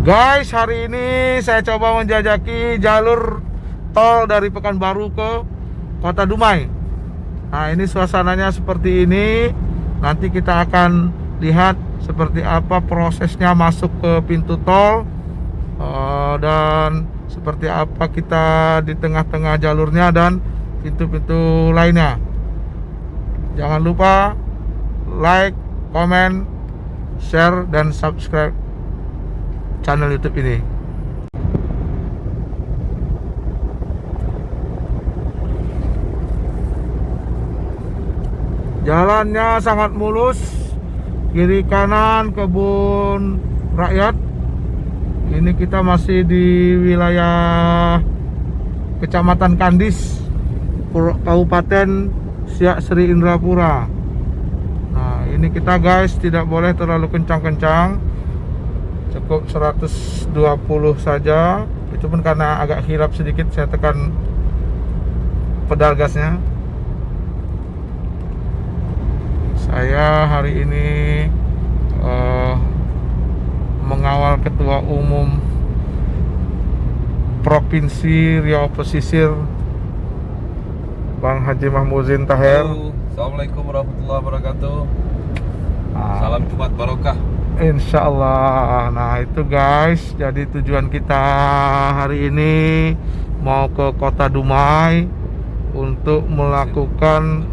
Guys, hari ini saya coba menjajaki jalur tol dari Pekanbaru ke Kota Dumai. Nah, ini suasananya seperti ini. Nanti kita akan lihat seperti apa prosesnya masuk ke pintu tol, dan seperti apa kita di tengah-tengah jalurnya dan pintu-pintu lainnya. Jangan lupa like, comment, share, dan subscribe channel YouTube ini. Jalannya sangat mulus, kiri kanan kebun rakyat. Ini kita masih di wilayah Kecamatan Kandis, Kabupaten Siak Sri Indrapura. Nah, ini kita guys tidak boleh terlalu kencang-kencang, cukup 120 saja. Itu pun karena agak hilap sedikit, saya tekan pedal gasnya. Saya hari ini mengawal Ketua Umum Provinsi Riau Pesisir, Bang Haji Mahmuzin Taher. Assalamualaikum warahmatullahi wabarakatuh. Salam Jumat Barokah. Insya Allah. Nah itu guys, jadi tujuan kita hari ini mau ke Kota Dumai untuk melakukan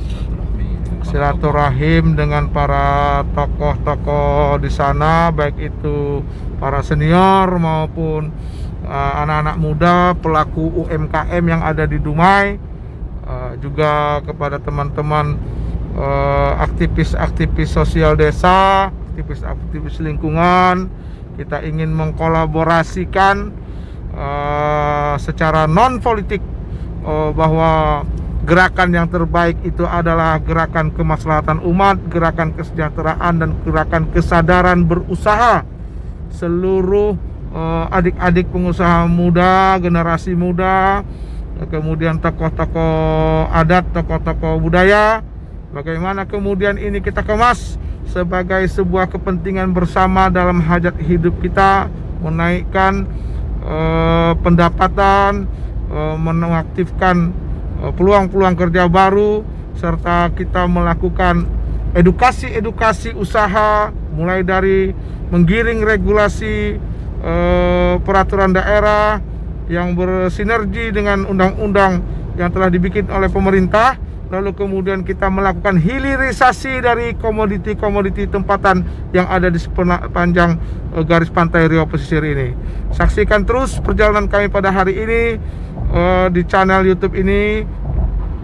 silaturahim dengan para tokoh-tokoh di sana, baik itu para senior maupun anak-anak muda, pelaku UMKM yang ada di Dumai, juga kepada teman-teman aktivis-aktivis sosial desa, aktivis-aktivis lingkungan. Kita ingin mengkolaborasikan secara non politik bahwa gerakan yang terbaik itu adalah gerakan kemaslahatan umat, gerakan kesejahteraan, dan gerakan kesadaran berusaha seluruh adik-adik pengusaha muda, generasi muda, kemudian tokoh-tokoh adat, tokoh-tokoh budaya. Bagaimana kemudian ini kita kemas sebagai sebuah kepentingan bersama dalam hajat hidup kita, menaikkan pendapatan, mengaktifkan peluang-peluang kerja baru, serta kita melakukan edukasi usaha, mulai dari menggiring regulasi peraturan daerah yang bersinergi dengan undang-undang yang telah dibikin oleh pemerintah. Lalu kemudian kita melakukan hilirisasi dari komoditi-komoditi tempatan yang ada di sepanjang garis pantai Riau Pesisir ini. Saksikan terus perjalanan kami pada hari ini di channel YouTube ini.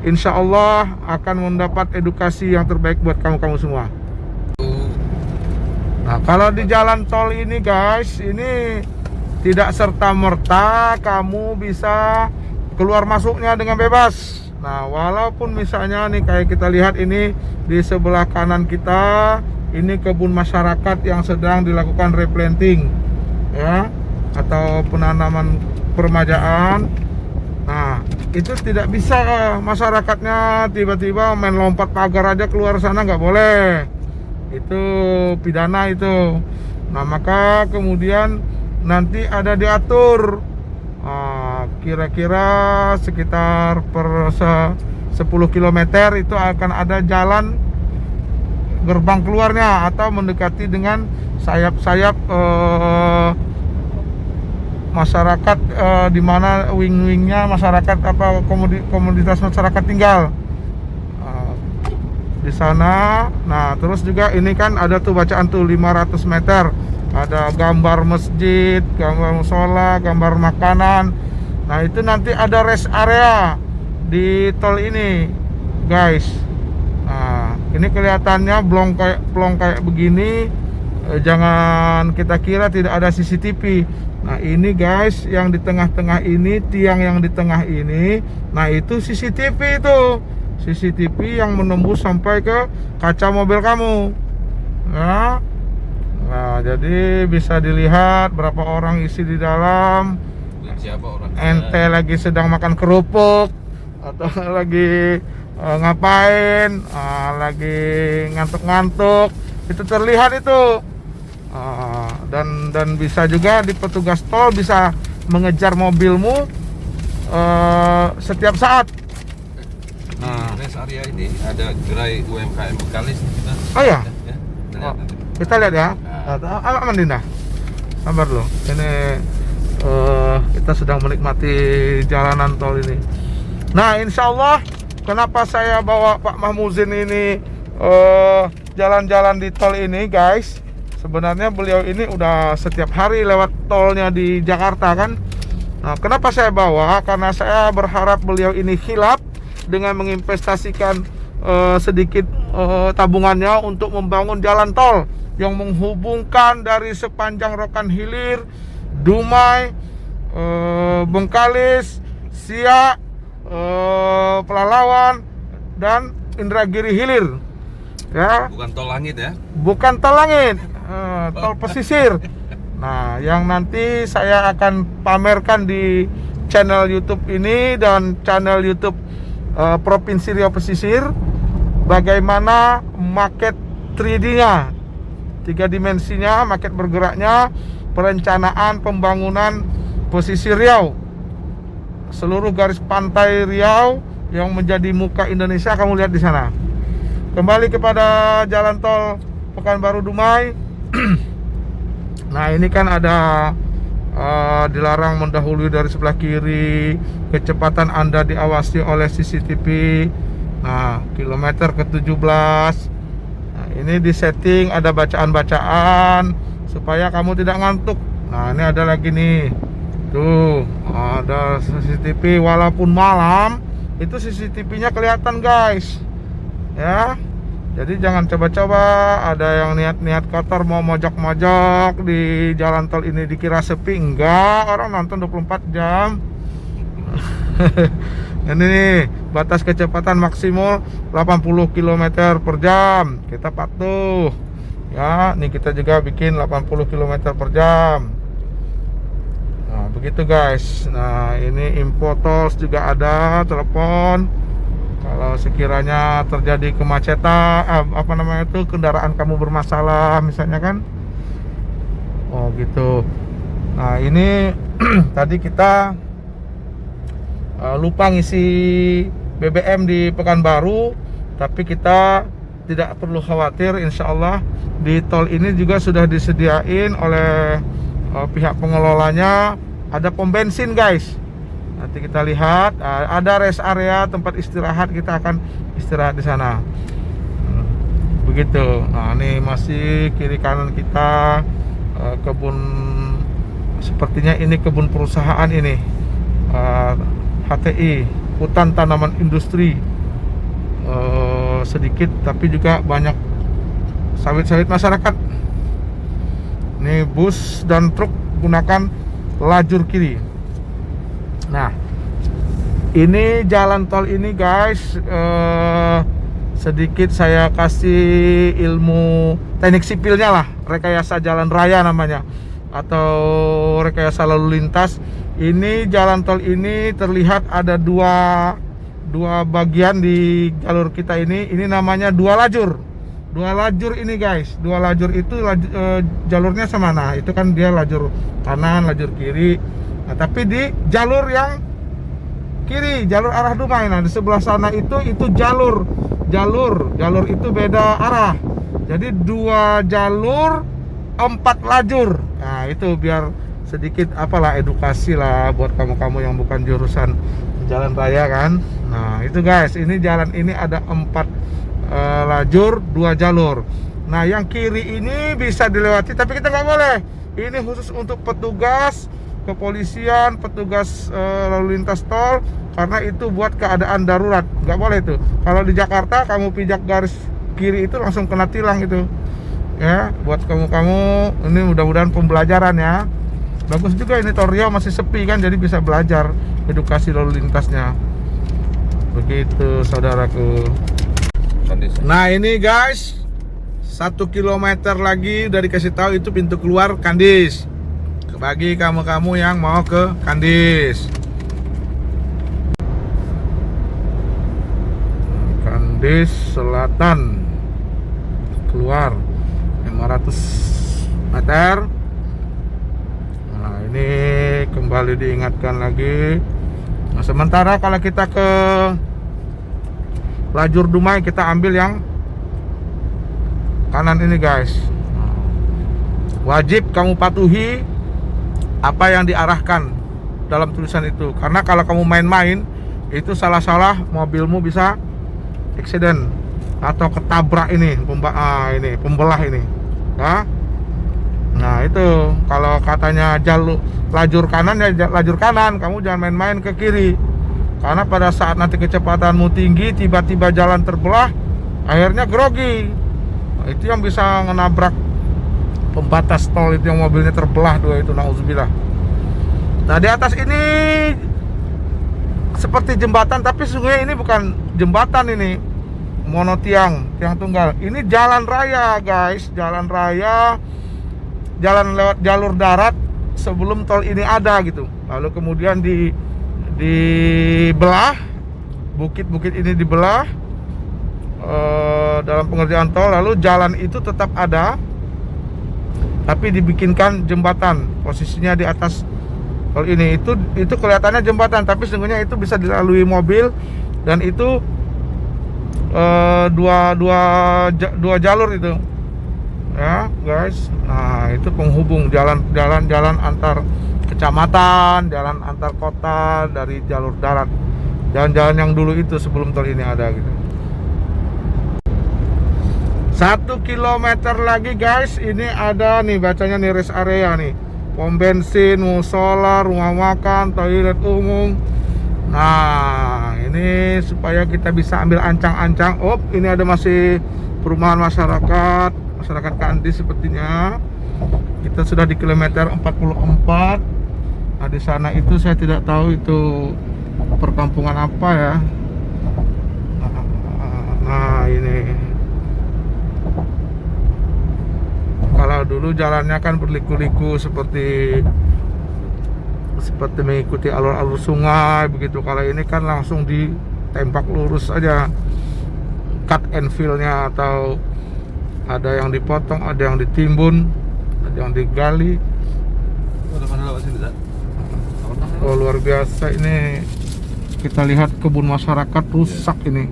Insya Allah akan mendapat edukasi yang terbaik buat kamu-kamu semua. Nah, kalau di jalan tol ini guys, ini tidak serta-merta kamu bisa keluar masuknya dengan bebas. Nah, walaupun misalnya nih kayak kita lihat ini di sebelah kanan kita, ini kebun masyarakat yang sedang dilakukan replanting, ya, atau penanaman permajaan. Nah, itu tidak bisa masyarakatnya tiba-tiba main lompat pagar aja keluar sana, nggak boleh. Itu pidana itu. Nah, maka kemudian nanti ada diatur kira-kira sekitar per 10 km itu akan ada jalan gerbang keluarnya, atau mendekati dengan sayap-sayap masyarakat, di mana wing-wingnya masyarakat, apa komoditas masyarakat tinggal di sana. Nah, terus juga ini kan ada tuh bacaan tuh 500 meter, ada gambar masjid, gambar musola, gambar makanan. Nah, itu nanti ada rest area di tol ini guys. Nah, ini kelihatannya blong kayak begini, jangan kita kira tidak ada CCTV. Nah, ini guys, yang di tengah-tengah ini, tiang yang di tengah ini, nah itu CCTV itu. CCTV yang menembus sampai ke kaca mobil kamu. Nah, jadi bisa dilihat berapa orang isi di dalam. Siapa orangnya? Ente lagi sedang makan kerupuk atau lagi ngapain, lagi ngantuk-ngantuk, itu terlihat itu. dan bisa juga di petugas tol bisa mengejar mobilmu setiap saat. Nah, rest area ini ada gerai UMKM Bekalis kita. Oh ya, Ya, kita oh, lihat nanti. kita lihat ya. Aman Dinda, sabar loh. Ini kita sedang menikmati jalanan tol ini. Nah, insya Allah, kenapa saya bawa Pak Mahmuzin ini jalan-jalan di tol ini, guys? Sebenarnya beliau ini udah setiap hari lewat tolnya di Jakarta kan. Nah, kenapa saya bawa? Karena saya berharap beliau ini khilaf dengan menginvestasikan sedikit tabungannya untuk membangun jalan tol yang menghubungkan dari sepanjang Rokan Hilir, Dumai, Bengkalis, Siak, Pelalawan, dan Indragiri Hilir. Ya, Bukan tol langit ya. bukan tol langit, tol pesisir. Nah, yang nanti saya akan pamerkan di channel YouTube ini dan channel YouTube Provinsi Riau Pesisir, bagaimana market 3D-nya, 3 dimensinya, market bergeraknya, perencanaan pembangunan pesisir Riau, seluruh garis pantai Riau yang menjadi muka Indonesia kamu lihat di sana. Kembali kepada jalan tol Pekanbaru Dumai. Nah, ini kan ada dilarang mendahului dari sebelah kiri, kecepatan Anda diawasi oleh CCTV. Nah, kilometer ke-17. Nah, ini disetting ada bacaan-bacaan supaya kamu tidak ngantuk. Nah, ini ada lagi nih. Tuh, ada CCTV walaupun malam, itu CCTV-nya kelihatan, guys. Ya. Jadi jangan coba-coba ada yang niat-niat kotor mau mojok-mojok di jalan tol ini dikira sepi. Enggak, orang nonton 24 jam. Ini nih, batas kecepatan maksimal 80 km per jam. Kita patuh. Ya, nih kita juga bikin 80 km per jam. Nah, begitu guys. Nah, ini info tol juga ada, telepon. Kalau sekiranya terjadi kemacetan, kendaraan kamu bermasalah misalnya kan. Oh gitu. Nah, ini tadi kita lupa ngisi BBM di Pekanbaru, tapi kita tidak perlu khawatir, insya Allah di tol ini juga sudah disediain oleh pihak pengelolanya, ada pom bensin, guys. Nanti kita lihat ada rest area tempat istirahat, kita akan istirahat di sana. Begitu. Nah, ini masih kiri kanan kita kebun, sepertinya ini kebun perusahaan ini, HTI, hutan tanaman industri, sedikit tapi juga banyak sawit-sawit masyarakat. Ini bus dan truk gunakan lajur kiri. Nah, ini jalan tol ini, guys, sedikit saya kasih ilmu teknik sipilnya lah, rekayasa jalan raya namanya, atau rekayasa lalu lintas. Ini jalan tol ini terlihat ada dua bagian di jalur kita ini namanya dua lajur. Dua lajur ini, guys, dua lajur itu jalurnya sama. Nah, itu kan dia lajur kanan, lajur kiri. Nah, tapi di jalur yang kiri, jalur arah Dumai, nah di sebelah sana itu jalur itu beda arah. Jadi 2 jalur 4 lajur. Nah, itu biar sedikit apalah edukasi lah buat kamu-kamu yang bukan jurusan jalan raya kan. Nah, itu guys, ini jalan ini ada 4 lajur, 2 jalur. Nah, yang kiri ini bisa dilewati tapi kita nggak boleh. Ini khusus untuk petugas kepolisian, petugas lalu lintas tol, karena itu buat keadaan darurat, nggak boleh tuh. Kalau di Jakarta kamu pijak garis kiri itu langsung kena tilang itu. Ya, buat kamu-kamu ini mudah-mudahan pembelajaran ya. Bagus juga ini tol Riau masih sepi kan, jadi bisa belajar edukasi lalu lintasnya. Begitu saudaraku. Nah, ini guys, 1 kilometer lagi udah dikasih tahu itu pintu keluar Kandis. Bagi kamu-kamu yang mau ke Kandis. Kandis Selatan keluar 500 meter. kembali diingatkan lagi. Nah, sementara kalau kita ke lajur Dumai, kita ambil yang kanan ini guys. Wajib kamu patuhi apa yang diarahkan dalam tulisan itu, karena kalau kamu main-main itu salah-salah mobilmu bisa accident atau ketabrak ini pembelah ini. Nah itu kalau katanya lajur kanan ya lajur kanan, kamu jangan main-main ke kiri, karena pada saat nanti kecepatanmu tinggi tiba-tiba jalan terbelah, akhirnya grogi. Nah, itu yang bisa ngenabrak pembatas tol itu, yang mobilnya terbelah dua itu, nauzubillah. Nah di atas ini seperti jembatan, tapi sesungguhnya ini bukan jembatan, ini monotiang, tiang tunggal. Ini jalan raya guys, jalan raya, jalan lewat jalur darat sebelum tol ini ada gitu. Lalu kemudian dibelah, bukit-bukit ini dibelah dalam pengerjaan tol. Lalu jalan itu tetap ada, tapi dibikinkan jembatan, posisinya di atas tol ini. Itu kelihatannya jembatan, tapi sesungguhnya itu bisa dilalui mobil, dan itu dua jalur itu ya guys. Nah itu penghubung jalan antar kecamatan, jalan antar kota dari jalur darat, jalan-jalan yang dulu itu sebelum tol ini ada gitu. 1 kilometer lagi guys, ini ada nih bacanya nih rest area nih, pom bensin, musola, rumah makan, toilet umum. Nah ini supaya kita bisa ambil ancang-ancang. Ini ada masih perumahan masyarakat Kandi sepertinya. Kita sudah di kilometer 44. Nah di sana itu saya tidak tahu itu perkampungan apa ya. Nah ini kalau dulu jalannya kan berliku-liku seperti mengikuti alur-alur sungai begitu. Kalau ini kan langsung ditembak lurus aja, cut and fill-nya, atau ada yang dipotong, ada yang ditimbun, ada yang digali. Oh luar biasa ini. Kita lihat kebun masyarakat rusak ini.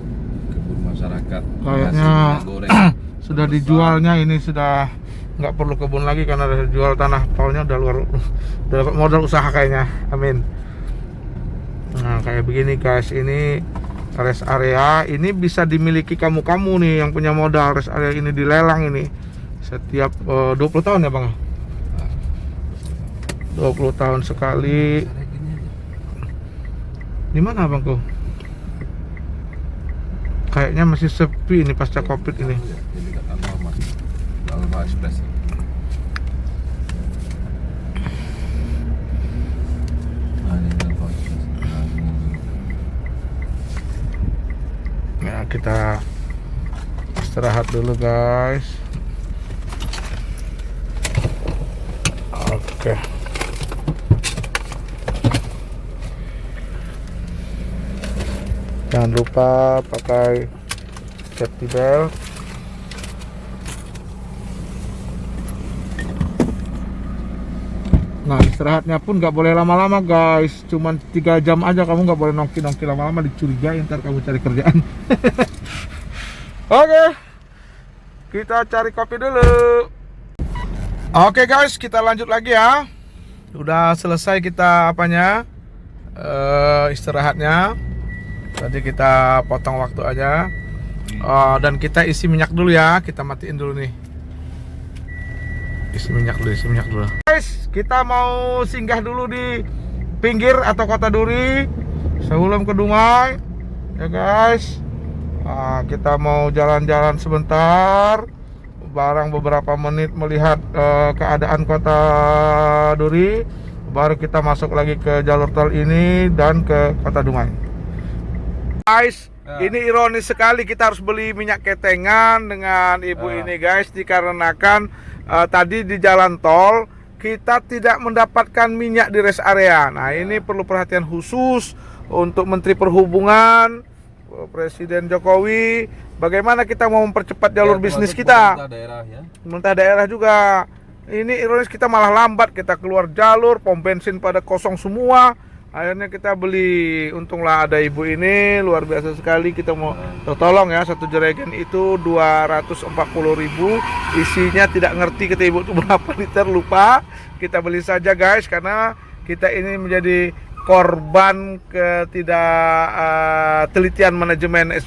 Kebun masyarakat kayaknya sudah dijualnya, ini sudah nggak perlu kebun lagi karena udah jual tanah tolnya, udah dapat modal usaha kayaknya. Amin. Nah kayak begini guys, ini rest area. Ini bisa dimiliki kamu nih yang punya modal. Rest area ini dilelang ini setiap 20 tahun ya bang, 20 tahun sekali. Di mana bangku? Kayaknya masih sepi ini pasca covid ini. Ya kita istirahat dulu guys. Oke. Jangan lupa pakai safety belt. Nah istirahatnya pun nggak boleh lama-lama guys, cuman 3 jam aja. Kamu nggak boleh nongki-nongki lama-lama, dicurigai ntar kamu cari kerjaan. Oke, kita cari kopi dulu. Oke guys, kita lanjut lagi ya. Udah selesai kita istirahatnya. Tadi kita potong waktu aja. Dan kita isi minyak dulu ya. Kita matiin dulu nih. Isi minyak dulu. Guys, kita mau singgah dulu di pinggir atau Kota Duri sebelum ke Dumai. Ya guys. Kita mau jalan-jalan sebentar, barang beberapa menit melihat keadaan Kota Duri, baru kita masuk lagi ke jalur tol ini dan ke Kota Dumai. Guys, ini ironis sekali, kita harus beli minyak ketengan dengan ibu ini guys, dikarenakan tadi di jalan tol kita tidak mendapatkan minyak di rest area. Nah ini perlu perhatian khusus untuk Menteri Perhubungan, Presiden Jokowi. Bagaimana kita mau mempercepat jalur bisnis kita? Pemerintah daerah juga. ini ironis kita malah lambat, kita keluar jalur, pom bensin pada kosong semua. Akhirnya kita beli, untunglah ada ibu ini, luar biasa sekali. Kita mau tolong ya, satu jerigen itu 240.000. Isinya tidak ngerti kata ibu itu berapa liter, lupa. Kita beli saja guys, karena kita ini menjadi korban ketidaktelitian manajemen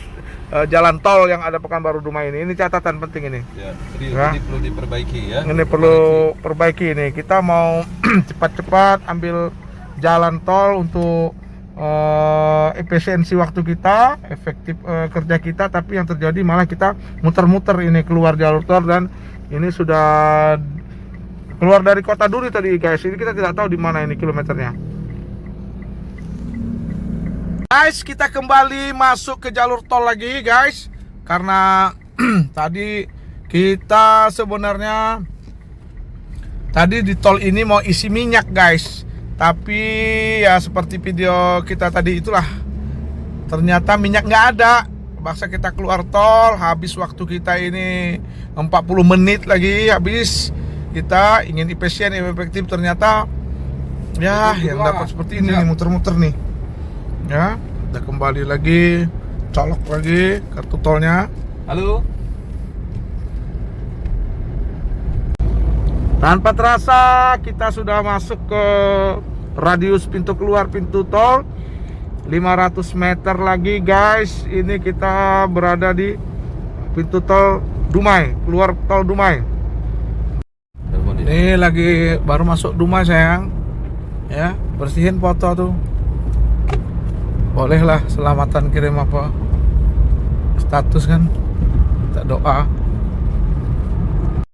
jalan tol yang ada Pekanbaru Dumai ini. Ini catatan penting ini. Ya, jadi perlu diperbaiki ya. Ini perlu perbaiki ini. Kita mau cepat-cepat ambil jalan tol untuk efisiensi waktu kita, efektif kerja kita, tapi yang terjadi malah kita muter-muter ini keluar jalur tol, dan ini sudah keluar dari Kota Duri tadi guys. Ini kita tidak tahu di mana ini kilometernya. Guys, kita kembali masuk ke jalur tol lagi guys, karena tadi kita sebenarnya tadi di tol ini mau isi minyak guys. Tapi ya seperti video kita tadi itulah, ternyata minyak nggak ada. Bahasa kita keluar tol, habis waktu kita ini 40 menit lagi habis. Kita ingin efisien, efektif, ternyata ya yang dapat seperti ini nih, muter-muter nih. Ya, kita kembali lagi, colok lagi kartu tolnya. Halo. Tanpa terasa kita sudah masuk ke radius pintu keluar pintu tol. 500 meter lagi guys, ini kita berada di pintu tol Dumai, keluar tol Dumai. Ini lagi baru masuk Dumai sayang. Ya, bersihin foto tuh. Bolehlah selamatan kirim apa status kan, kita doa.